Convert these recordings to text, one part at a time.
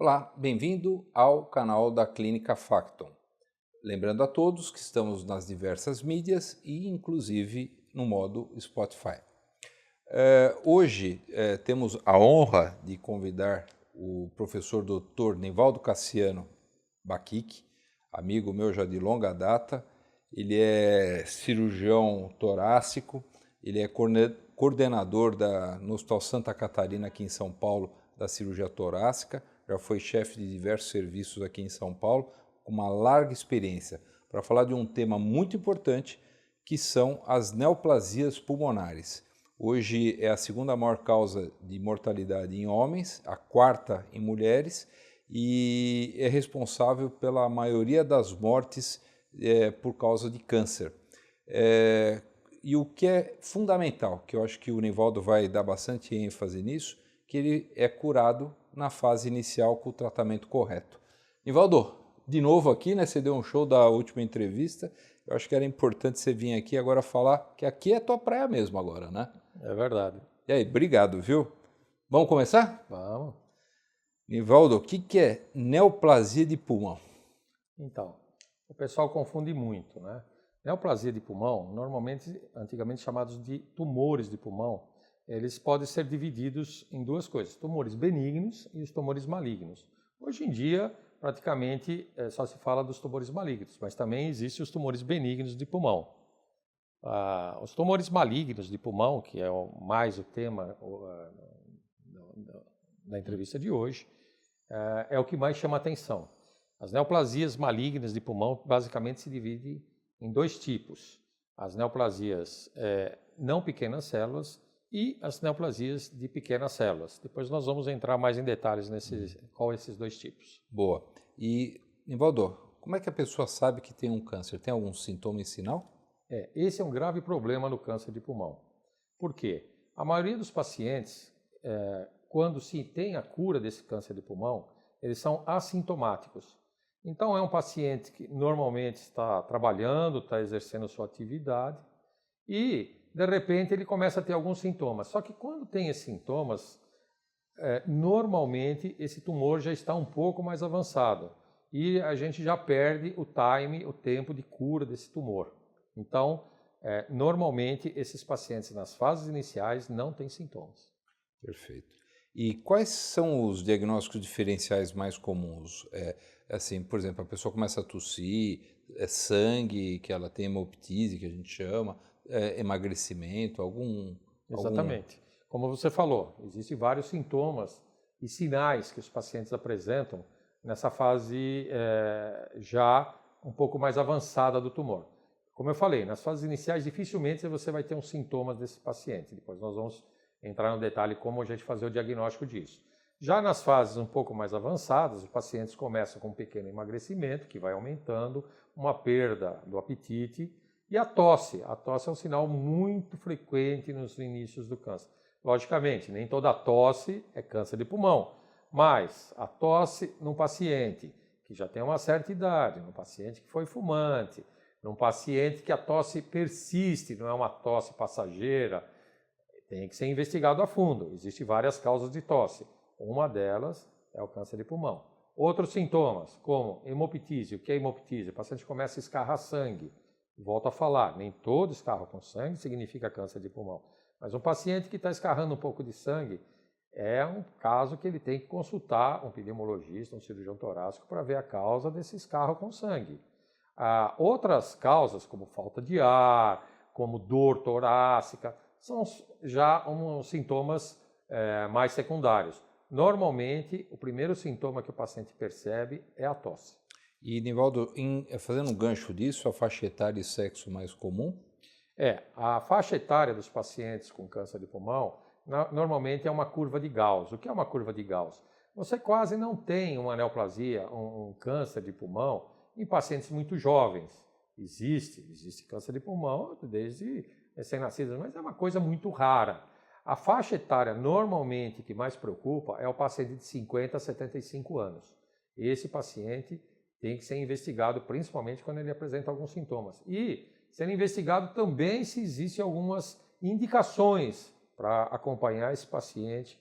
Olá, bem-vindo ao canal da Clínica Facton. Lembrando a todos que estamos nas diversas mídias e inclusive no modo Spotify. Hoje temos a honra de convidar o professor Dr. Nivaldo Cassiano Baquic, amigo meu já de longa data. Ele é cirurgião torácico, ele é coordenador no Hospital Santa Catarina aqui em São Paulo da cirurgia torácica, já foi chefe de diversos serviços aqui em São Paulo, com uma larga experiência, para falar de um tema muito importante, que são as neoplasias pulmonares. Hoje é a segunda maior causa de mortalidade em homens, a quarta em mulheres, e é responsável pela maioria das mortes por causa de câncer. E o que é fundamental, que eu acho que o Nivaldo vai dar bastante ênfase nisso, que ele é curado na fase inicial com o tratamento correto. Nivaldo, de novo aqui, né? Você deu um show da última entrevista. Eu acho que era importante você vir aqui agora falar que aqui é tua praia mesmo agora, né? É verdade. E aí, obrigado, viu? Vamos começar? Vamos. Nivaldo, o que é neoplasia de pulmão? Então, o pessoal confunde muito, né? Neoplasia de pulmão, normalmente, antigamente chamados de tumores de pulmão, eles podem ser divididos em duas coisas, tumores benignos e os tumores malignos. Hoje em dia, praticamente, só se fala dos tumores malignos, mas também existem os tumores benignos de pulmão. Os tumores malignos de pulmão, que é mais o tema da entrevista de hoje, é o que mais chama atenção. As neoplasias malignas de pulmão basicamente se dividem em dois tipos. As neoplasias não pequenas células e as neoplasias de pequenas células. Depois nós vamos entrar mais em detalhes qual esses dois tipos. Boa. E, Nivaldo, como é que a pessoa sabe que tem um câncer? Tem algum sintoma e sinal? Esse é um grave problema no câncer de pulmão. Por quê? A maioria dos pacientes, quando se tem a cura desse câncer de pulmão, eles são assintomáticos. Então, é um paciente que normalmente está trabalhando, está exercendo sua atividade e, de repente, ele começa a ter alguns sintomas. Só que quando tem esses sintomas, normalmente esse tumor já está um pouco mais avançado e a gente já perde o tempo de cura desse tumor. Então, normalmente, esses pacientes nas fases iniciais não têm sintomas. Perfeito. E quais são os diagnósticos diferenciais mais comuns? Assim, por exemplo, a pessoa começa a tossir, sangue, que ela tem hemoptise, que a gente chama, emagrecimento, Exatamente. Como você falou, existem vários sintomas e sinais que os pacientes apresentam nessa fase já um pouco mais avançada do tumor. Como eu falei, nas fases iniciais dificilmente você vai ter uns sintomas desse paciente. Depois nós vamos entrar no detalhe como a gente fazer o diagnóstico disso. Já nas fases um pouco mais avançadas, os pacientes começam com um pequeno emagrecimento, que vai aumentando, uma perda do apetite e a tosse. A tosse é um sinal muito frequente nos inícios do câncer. Logicamente, nem toda tosse é câncer de pulmão, mas a tosse num paciente que já tem uma certa idade, num paciente que foi fumante, num paciente que a tosse persiste, não é uma tosse passageira, tem que ser investigado a fundo. Existem várias causas de tosse. Uma delas é o câncer de pulmão. Outros sintomas, como hemoptise. O que é hemoptise? O paciente começa a escarrar sangue. Volto a falar, nem todo escarro com sangue significa câncer de pulmão. Mas um paciente que está escarrando um pouco de sangue é um caso que ele tem que consultar um pneumologista, um cirurgião torácico, para ver a causa desse escarro com sangue. Outras causas, como falta de ar, como dor torácica, são já sintomas mais secundários. Normalmente, o primeiro sintoma que o paciente percebe é a tosse. E, Nivaldo, fazendo um gancho disso, a faixa etária e sexo mais comum? A faixa etária dos pacientes com câncer de pulmão normalmente é uma curva de Gauss. O que é uma curva de Gauss? Você quase não tem uma neoplasia, um câncer de pulmão, em pacientes muito jovens. Existe câncer de pulmão desde recém-nascidos, mas é uma coisa muito rara. A faixa etária normalmente que mais preocupa é o paciente de 50 a 75 anos. Esse paciente tem que ser investigado, principalmente quando ele apresenta alguns sintomas. E ser investigado também se existem algumas indicações para acompanhar esse paciente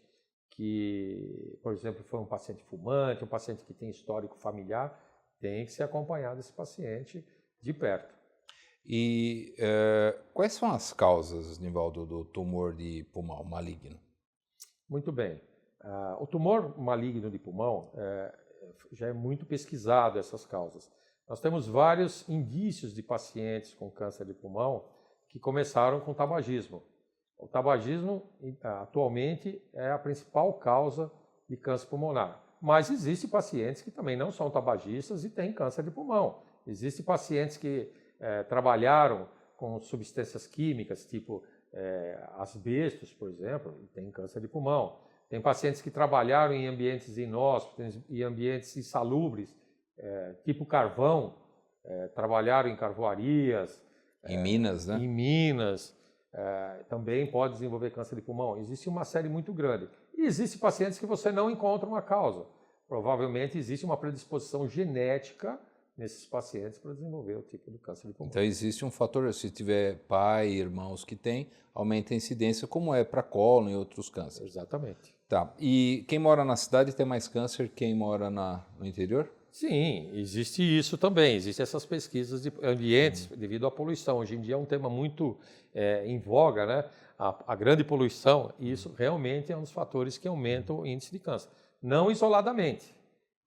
que, por exemplo, foi um paciente fumante, um paciente que tem histórico familiar, tem que ser acompanhado esse paciente de perto. E quais são as causas, Nivaldo, do tumor de pulmão maligno? Muito bem. O tumor maligno de pulmão já é muito pesquisado, essas causas. Nós temos vários indícios de pacientes com câncer de pulmão que começaram com tabagismo. O tabagismo, atualmente, é a principal causa de câncer pulmonar. Mas existem pacientes que também não são tabagistas e têm câncer de pulmão. Existem pacientes que trabalharam com substâncias químicas, tipo asbestos, por exemplo, e têm câncer de pulmão. Tem pacientes que trabalharam em ambientes inóspitos, em ambientes insalubres, tipo carvão, trabalharam em carvoarias. Em Minas, né? Em Minas. Também pode desenvolver câncer de pulmão. Existe uma série muito grande. E existem pacientes que você não encontra uma causa. Provavelmente existe uma predisposição genética nesses pacientes para desenvolver o tipo de câncer de pulmão. Então existe um fator, se tiver pai, irmãos que tem, aumenta a incidência, como é para cólon e outros cânceres. Exatamente. Tá. E quem mora na cidade tem mais câncer que quem mora no interior? Sim, existe isso também. Existem essas pesquisas de ambientes devido à poluição. Hoje em dia é um tema muito em voga, né? A grande poluição, e isso realmente é um dos fatores que aumentam o índice de câncer. Não isoladamente,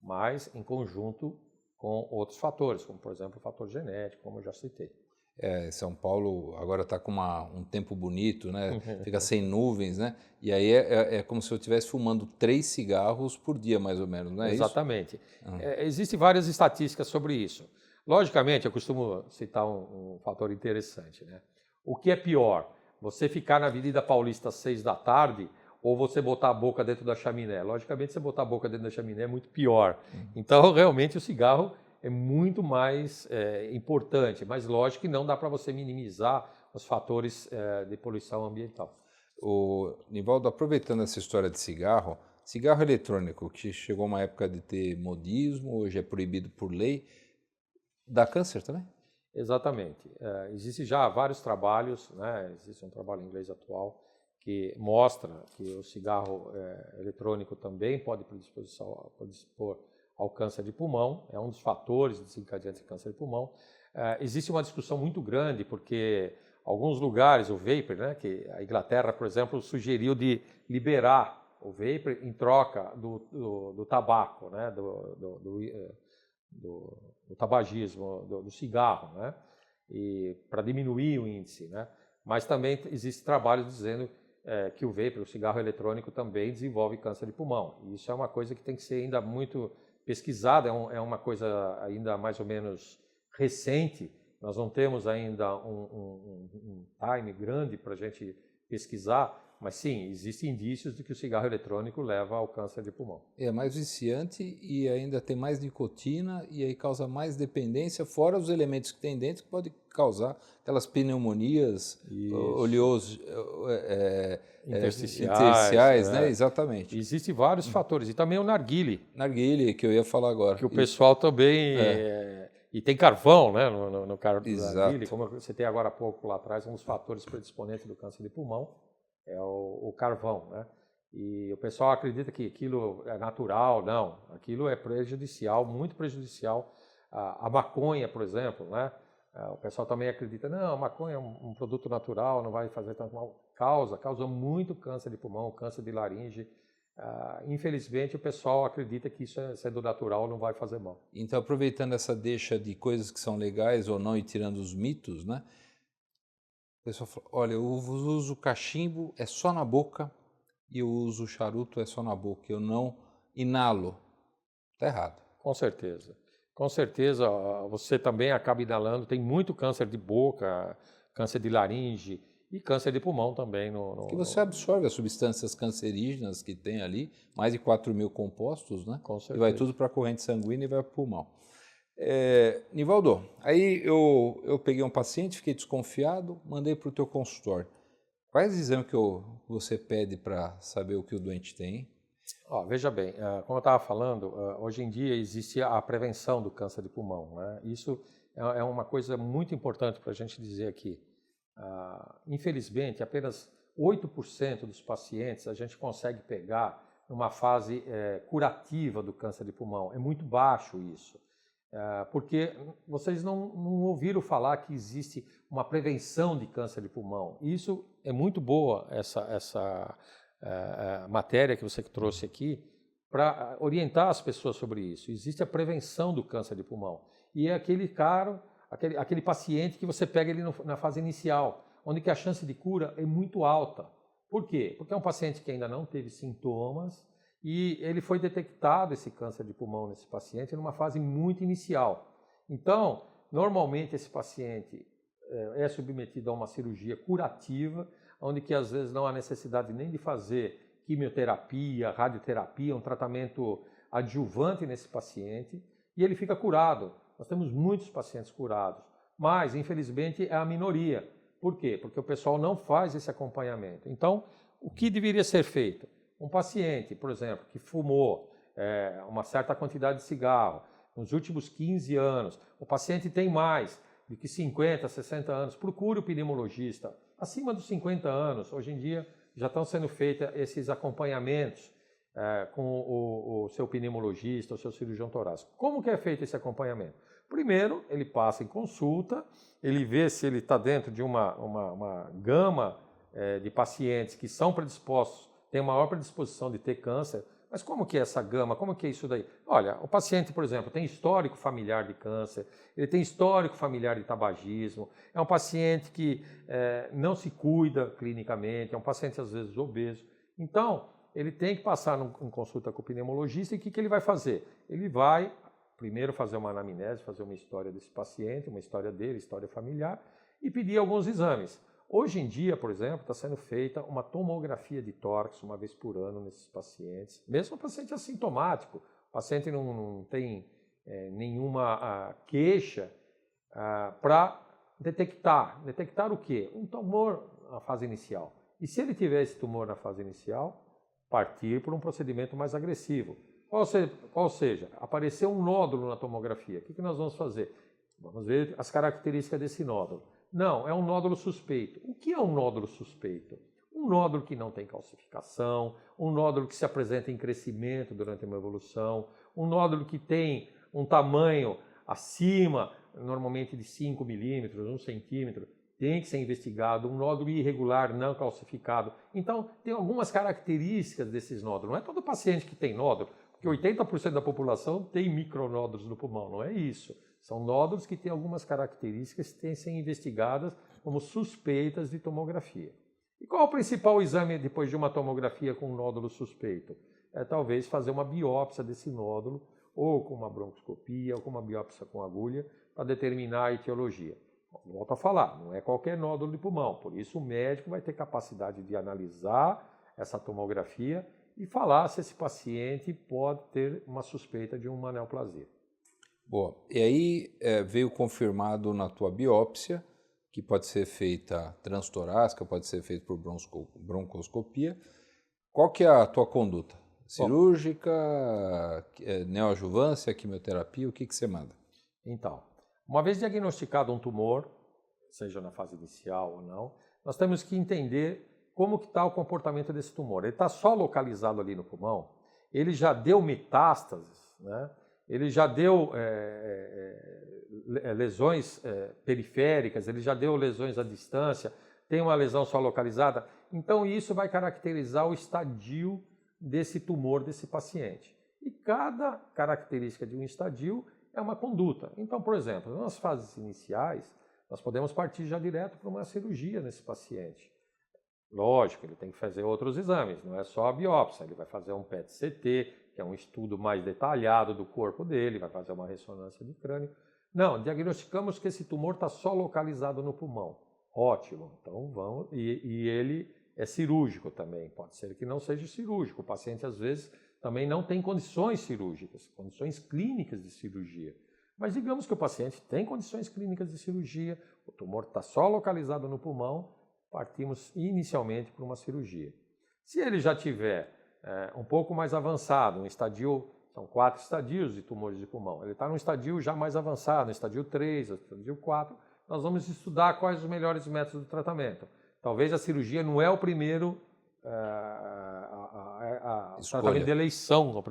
mas em conjunto com outros fatores, como, por exemplo, o fator genético, como eu já citei. São Paulo agora está com um tempo bonito, né? Fica sem nuvens, né? E aí é como se eu estivesse fumando 3 cigarros por dia, mais ou menos, não é isso? Exatamente. Existem várias estatísticas sobre isso. Logicamente, eu costumo citar um fator interessante, né? O que é pior? Você ficar na Avenida Paulista às 6 da tarde ou você botar a boca dentro da chaminé? Logicamente, você botar a boca dentro da chaminé é muito pior. Então, realmente, o cigarro é muito mais importante, mas lógico que não dá para você minimizar os fatores de poluição ambiental. Nivaldo, aproveitando essa história de cigarro eletrônico, que chegou uma época de ter modismo, hoje é proibido por lei, dá câncer também? Exatamente. Existem já vários trabalhos, né? Existe um trabalho em inglês atual que mostra que o cigarro eletrônico também pode predispor ao câncer de pulmão, é um dos fatores desencadeantes de câncer de pulmão. Existe uma discussão muito grande, porque alguns lugares, o vapor, né, que a Inglaterra, por exemplo, sugeriu de liberar o vapor em troca do tabaco, né, do tabagismo, do cigarro, né, e para diminuir o índice, né. Mas também existe trabalho dizendo que o vapor, o cigarro eletrônico, também desenvolve câncer de pulmão. E isso é uma coisa que tem que ser ainda muito pesquisada, é uma coisa ainda mais ou menos recente. Nós não temos ainda um time grande para a gente pesquisar, mas sim, existem indícios de que o cigarro eletrônico leva ao câncer de pulmão. É mais viciante e ainda tem mais nicotina e aí causa mais dependência, fora os elementos que tem dentro que podem causar aquelas pneumonias intersticiais, né? Exatamente. Existem vários fatores. E também o narguile. Narguile, que eu ia falar agora. Que o pessoal também... E tem carvão, né, no narguile. Como eu citei agora há pouco lá atrás, um dos fatores predisponentes do câncer de pulmão é o carvão, né? E o pessoal acredita que aquilo é natural. Não, aquilo é prejudicial, muito prejudicial. A maconha, por exemplo, né? O pessoal também acredita, não, a maconha é um produto natural, não vai fazer tanto mal. Causa muito câncer de pulmão, câncer de laringe. Infelizmente, o pessoal acredita que isso sendo natural não vai fazer mal. Então, aproveitando essa deixa de coisas que são legais ou não e tirando os mitos, né? O pessoal fala, olha, eu uso cachimbo, é só na boca, e eu uso charuto, é só na boca, eu não inalo. Está errado. Com certeza. Com certeza, você também acaba inalando, tem muito câncer de boca, câncer de laringe e câncer de pulmão também. Porque você absorve as substâncias cancerígenas que tem ali, mais de 4.000 compostos, né? Com certeza. E vai tudo para a corrente sanguínea e vai para o pulmão. Nivaldo, aí eu peguei um paciente, fiquei desconfiado, mandei para o teu consultório. Quais exames que você pede para saber o que o doente tem? Veja bem, como eu estava falando, hoje em dia existe a prevenção do câncer de pulmão, né? Isso é uma coisa muito importante para a gente dizer aqui. Infelizmente, apenas 8% dos pacientes a gente consegue pegar numa fase curativa do câncer de pulmão. É muito baixo isso. Porque vocês não ouviram falar que existe uma prevenção de câncer de pulmão. Isso é muito boa, essa matéria que você trouxe aqui, para orientar as pessoas sobre isso. Existe a prevenção do câncer de pulmão. E é aquele paciente que você pega ele na fase inicial, onde que a chance de cura é muito alta. Por quê? Porque é um paciente que ainda não teve sintomas e ele foi detectado esse câncer de pulmão nesse paciente numa fase muito inicial. Então, normalmente esse paciente é submetido a uma cirurgia curativa, onde que às vezes não há necessidade nem de fazer quimioterapia, radioterapia, um tratamento adjuvante nesse paciente, e ele fica curado. Nós temos muitos pacientes curados, mas infelizmente é a minoria. Por quê? Porque o pessoal não faz esse acompanhamento. Então, o que deveria ser feito? Um paciente, por exemplo, que fumou uma certa quantidade de cigarro nos últimos 15 anos, o paciente tem mais de que 50, 60 anos, procure o pneumologista. Acima dos 50 anos, hoje em dia, já estão sendo feitos esses acompanhamentos com o seu pneumologista, o seu cirurgião torácico. Como que é feito esse acompanhamento? Primeiro, ele passa em consulta, ele vê se ele está dentro de uma gama de pacientes que são predispostos, têm maior predisposição de ter câncer. Mas como que é essa gama? Como que é isso daí? Olha, o paciente, por exemplo, tem histórico familiar de câncer, ele tem histórico familiar de tabagismo, é um paciente que não se cuida clinicamente, é um paciente às vezes obeso. Então, ele tem que passar em consulta com o pneumologista e o que ele vai fazer? Ele vai primeiro fazer uma anamnese, fazer uma história desse paciente, uma história dele, história familiar, e pedir alguns exames. Hoje em dia, por exemplo, está sendo feita uma tomografia de tórax uma vez por ano nesses pacientes, mesmo o paciente assintomático, o paciente não tem nenhuma queixa, para detectar. Detectar o quê? Um tumor na fase inicial. E se ele tiver esse tumor na fase inicial, partir por um procedimento mais agressivo. Qual seja, apareceu um nódulo na tomografia. O que nós vamos fazer? Vamos ver as características desse nódulo. Não, é um nódulo suspeito. O que é um nódulo suspeito? Um nódulo que não tem calcificação, um nódulo que se apresenta em crescimento durante uma evolução, um nódulo que tem um tamanho acima, normalmente de 5 milímetros, 1 centímetro, tem que ser investigado, um nódulo irregular, não calcificado. Então, tem algumas características desses nódulos. Não é todo paciente que tem nódulo, porque 80% da população tem micronódulos no pulmão, não é isso. São nódulos que têm algumas características que têm que ser investigadas como suspeitas de tomografia. E qual é o principal exame depois de uma tomografia com um nódulo suspeito? É talvez fazer uma biópsia desse nódulo, ou com uma broncoscopia, ou com uma biópsia com agulha, para determinar a etiologia. Volto a falar, não é qualquer nódulo de pulmão, por isso o médico vai ter capacidade de analisar essa tomografia e falar se esse paciente pode ter uma suspeita de uma neoplasia. Boa. E aí veio confirmado na tua biópsia, que pode ser feita transtorácica, pode ser feita por broncoscopia. Qual que é a tua conduta? Cirúrgica, neoadjuvância, quimioterapia, o que você manda? Então, uma vez diagnosticado um tumor, seja na fase inicial ou não, nós temos que entender como que está o comportamento desse tumor. Ele está só localizado ali no pulmão? Ele já deu metástases, né? Ele já deu lesões periféricas, ele já deu lesões à distância, tem uma lesão só localizada. Então, isso vai caracterizar o estadio desse tumor desse paciente. E cada característica de um estadio é uma conduta. Então, por exemplo, nas fases iniciais, nós podemos partir já direto para uma cirurgia nesse paciente. Lógico, ele tem que fazer outros exames, não é só a biópsia, ele vai fazer um PET-CT, que é um estudo mais detalhado do corpo dele, vai fazer uma ressonância de crânio. Não, diagnosticamos que esse tumor está só localizado no pulmão. Ótimo, então vamos. E ele é cirúrgico também, pode ser que não seja cirúrgico. O paciente, às vezes, também não tem condições cirúrgicas, condições clínicas de cirurgia. Mas digamos que o paciente tem condições clínicas de cirurgia, o tumor está só localizado no pulmão, partimos inicialmente para uma cirurgia. Se ele já tiver um pouco mais avançado, um estadio, são 4 estadios de tumores de pulmão, ele está num estadio já mais avançado, no estadio 3, no estadio 4, nós vamos estudar quais os melhores métodos de tratamento. Talvez a cirurgia não é o primeiro tratamento de eleição,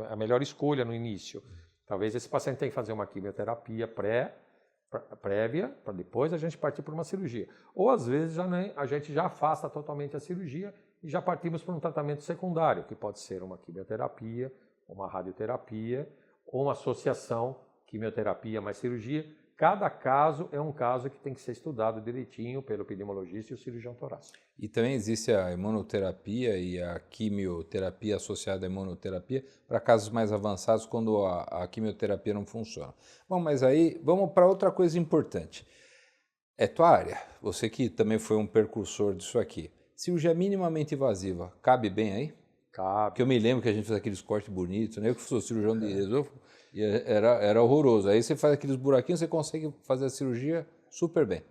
a melhor escolha no início. Talvez esse paciente tenha que fazer uma quimioterapia prévia, para depois a gente partir por uma cirurgia. Ou às vezes a gente já afasta totalmente a cirurgia e já partimos para um tratamento secundário, que pode ser uma quimioterapia, uma radioterapia, ou uma associação quimioterapia mais cirurgia. Cada caso é um caso que tem que ser estudado direitinho pelo epidemiologista e o cirurgião torácico. E também existe a imunoterapia e a quimioterapia associada à imunoterapia para casos mais avançados, quando a quimioterapia não funciona. Bom, mas aí vamos para outra coisa importante. É tua área, você que também foi um precursor disso aqui. Cirurgia minimamente invasiva, cabe bem aí? Cabe. Porque eu me lembro que a gente fez aqueles cortes bonitos, né? Eu que sou cirurgião de esôfago, e era horroroso. Aí você faz aqueles buraquinhos, você consegue fazer a cirurgia super bem.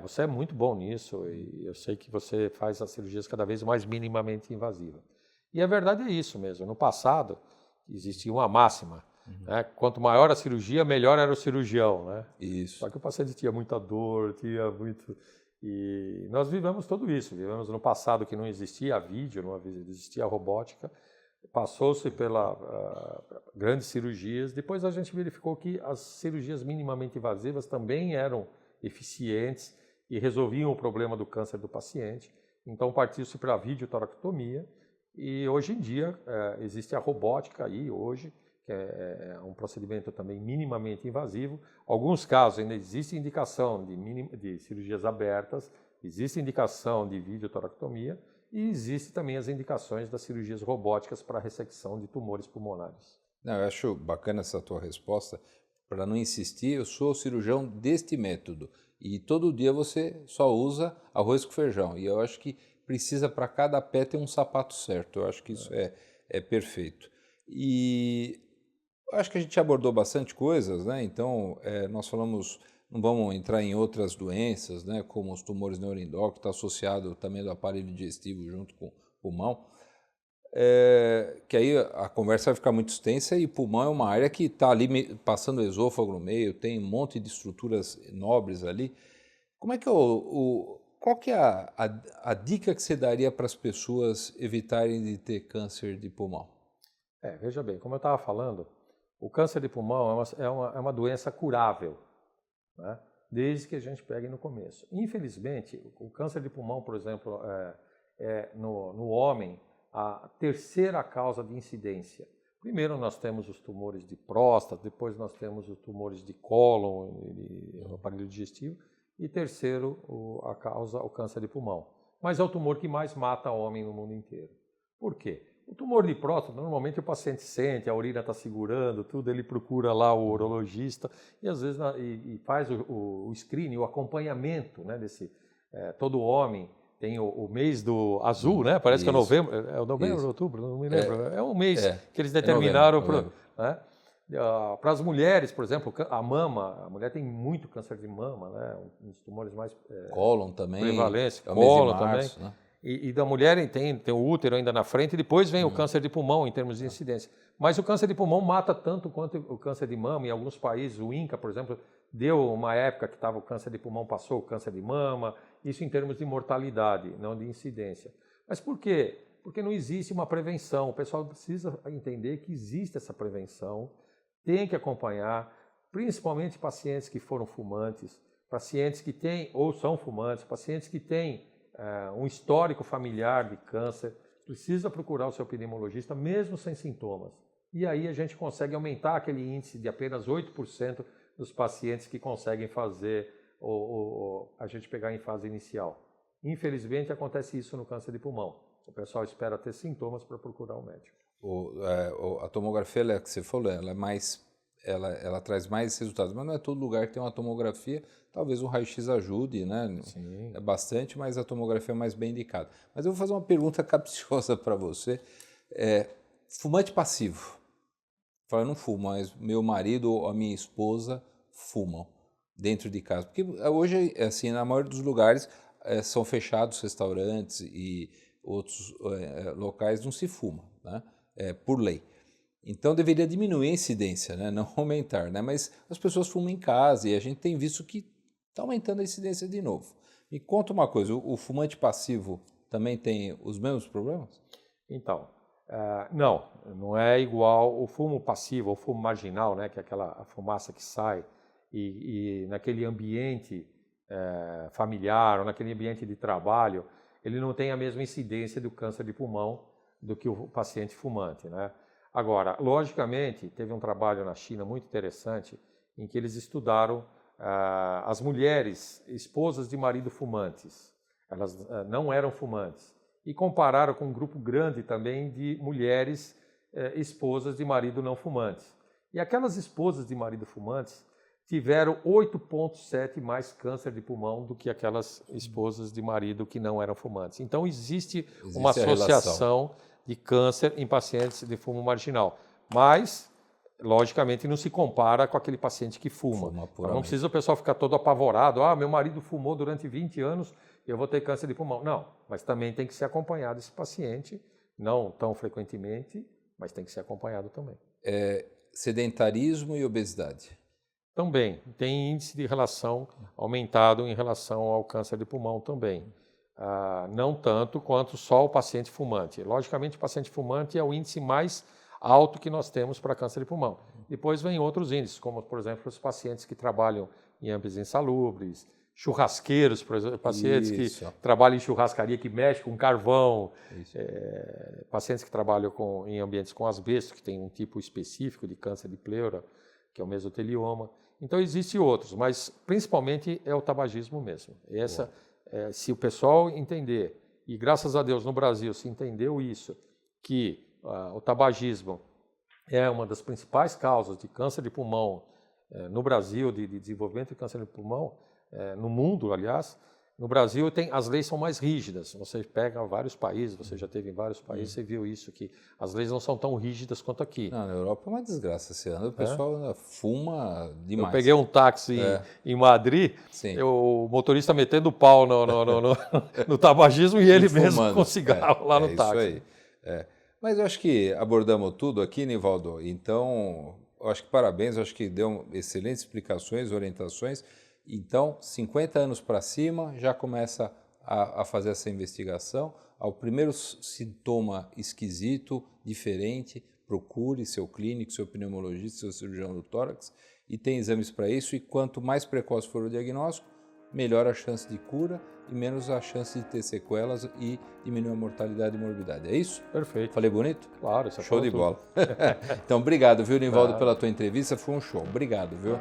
Você é muito bom nisso e eu sei que você faz as cirurgias cada vez mais minimamente invasivas. E a verdade é isso mesmo. No passado, existia uma máxima, né? Quanto maior a cirurgia, melhor era o cirurgião, né? Isso. Só que o paciente tinha muita dor, tinha muito... E nós vivemos tudo isso. Vivemos no passado que não existia vídeo, não existia robótica. Passou-se pela grandes cirurgias. Depois a gente verificou que as cirurgias minimamente invasivas também eram eficientes e resolviam o problema do câncer do paciente. Então partiu-se para a videotoracotomia e hoje em dia existe a robótica aí hoje, que é um procedimento também minimamente invasivo. Alguns casos ainda existe indicação de cirurgias abertas, existe indicação de videotoracotomia e existe também as indicações das cirurgias robóticas para ressecção de tumores pulmonares. Não, eu acho bacana essa tua resposta. Para não insistir, eu sou cirurgião deste método e todo dia você só usa arroz com feijão. E eu acho que precisa para cada pé ter um sapato certo. Eu acho que isso é perfeito. E eu acho que a gente abordou bastante coisas, né? Então, nós falamos, não vamos entrar em outras doenças, né? Como os tumores neuroendócrinos, que está associado também do aparelho digestivo junto com o pulmão. Que aí a conversa vai ficar muito extensa e pulmão é uma área que está ali passando o esôfago no meio, tem um monte de estruturas nobres ali. Como é que qual que é a dica que você daria para as pessoas evitarem de ter câncer de pulmão? Veja bem, como eu estava falando, o câncer de pulmão é uma doença curável, né? Desde que a gente pegue no começo. Infelizmente, o câncer de pulmão, por exemplo, no homem, a terceira causa de incidência. Primeiro nós temos os tumores de próstata, depois nós temos os tumores de cólon, do aparelho digestivo, e terceiro o câncer de pulmão. Mas é o tumor que mais mata homem no mundo inteiro. Por quê? O tumor de próstata, normalmente o paciente sente, a urina está segurando, tudo, ele procura lá o urologista e às vezes faz o screening, o acompanhamento, né, todo homem. Tem o mês do azul, né? Parece que é novembro. É novembro ou outubro? Não me lembro. É um mês que eles determinaram para as mulheres, por exemplo, a mama. A mulher tem muito câncer de mama, né? Um dos tumores mais cólon também. Prevalência, é cólon março, também. Né? E da mulher tem o útero ainda na frente, e depois vem o câncer de pulmão em termos de incidência. Mas o câncer de pulmão mata tanto quanto o câncer de mama. Em alguns países, o INCA, por exemplo, deu uma época que o câncer de pulmão passou o câncer de mama, isso em termos de mortalidade, não de incidência. Mas por quê? Porque não existe uma prevenção. O pessoal precisa entender que existe essa prevenção, tem que acompanhar, principalmente pacientes que foram fumantes, pacientes que têm ou são fumantes, pacientes que têm um histórico familiar de câncer, precisa procurar o seu epidemiologista mesmo sem sintomas. E aí a gente consegue aumentar aquele índice de apenas 8% dos pacientes que conseguem fazer a gente pegar em fase inicial. Infelizmente acontece isso no câncer de pulmão. O pessoal espera ter sintomas para procurar o médico. A tomografia, que você falou, ela traz mais resultados, mas não é todo lugar que tem uma tomografia. Talvez um raio-x ajude, né? Sim. É bastante, mas a tomografia é mais bem indicada. Mas eu vou fazer uma pergunta capciosa para você. Fumante passivo. Eu não fumo, mas meu marido ou a minha esposa fumam dentro de casa. Porque hoje, assim, na maioria dos lugares são fechados restaurantes e outros locais não se fuma, né? Por lei. Então deveria diminuir a incidência, né? Não aumentar, né? Mas as pessoas fumam em casa e a gente tem visto que está aumentando a incidência de novo. Me conta uma coisa, o fumante passivo também tem os mesmos problemas? Então, Não é igual o fumo passivo, o fumo marginal, né, que é aquela fumaça que sai e naquele ambiente familiar ou naquele ambiente de trabalho, ele não tem a mesma incidência do câncer de pulmão do que o paciente fumante, né? Agora, logicamente, teve um trabalho na China muito interessante em que eles estudaram as mulheres, esposas de marido fumantes. Elas não eram fumantes. E compararam com um grupo grande também de mulheres esposas de marido não fumantes. E aquelas esposas de marido fumantes tiveram 8,7 mais câncer de pulmão do que aquelas esposas de marido que não eram fumantes. Então, existe uma associação de câncer em pacientes de fumo marginal. Mas, logicamente, não se compara com aquele paciente que fuma. Então, não precisa o pessoal ficar todo apavorado. Meu marido fumou durante 20 anos, eu vou ter câncer de pulmão. Não, mas também tem que ser acompanhado esse paciente, não tão frequentemente, mas tem que ser acompanhado também. Sedentarismo e obesidade. Também, tem índice de relação aumentado em relação ao câncer de pulmão também. Não tanto quanto só o paciente fumante. Logicamente, o paciente fumante é o índice mais alto que nós temos para câncer de pulmão. Depois vem outros índices, como, por exemplo, os pacientes que trabalham em ambientes insalubres, churrasqueiros, por exemplo, pacientes que trabalham em churrascaria, que mexem com carvão, pacientes que trabalham em ambientes com asbesto, que tem um tipo específico de câncer de pleura, que é o mesotelioma. Então, existem outros, mas principalmente é o tabagismo mesmo. Se o pessoal entender, e graças a Deus no Brasil se entendeu isso, que o tabagismo é uma das principais causas de câncer de pulmão no Brasil, de desenvolvimento de câncer de pulmão, no mundo, aliás. No Brasil, as leis são mais rígidas. Você pega vários países, você já teve em vários países, você viu isso, que as leis não são tão rígidas quanto aqui. Não, na Europa é uma desgraça. Esse ano o pessoal fuma demais. Eu peguei um táxi em Madrid, o motorista metendo o pau no tabagismo e ele mesmo com cigarro lá no táxi. Isso aí. Mas eu acho que abordamos tudo aqui, Nivaldo. Então, eu acho que parabéns, eu acho que deu excelentes explicações, orientações. Então, 50 anos para cima, já começa a fazer essa investigação. Ao primeiro sintoma esquisito, diferente, procure seu clínico, seu pneumologista, seu cirurgião do tórax, e tem exames para isso. E quanto mais precoce for o diagnóstico, melhor a chance de cura e menos a chance de ter sequelas e diminuir a mortalidade e morbidade. É isso? Perfeito. Falei bonito? Claro. Isso show de bola. Então, obrigado, viu, Nivaldo, pela tua entrevista. Foi um show. Obrigado, viu?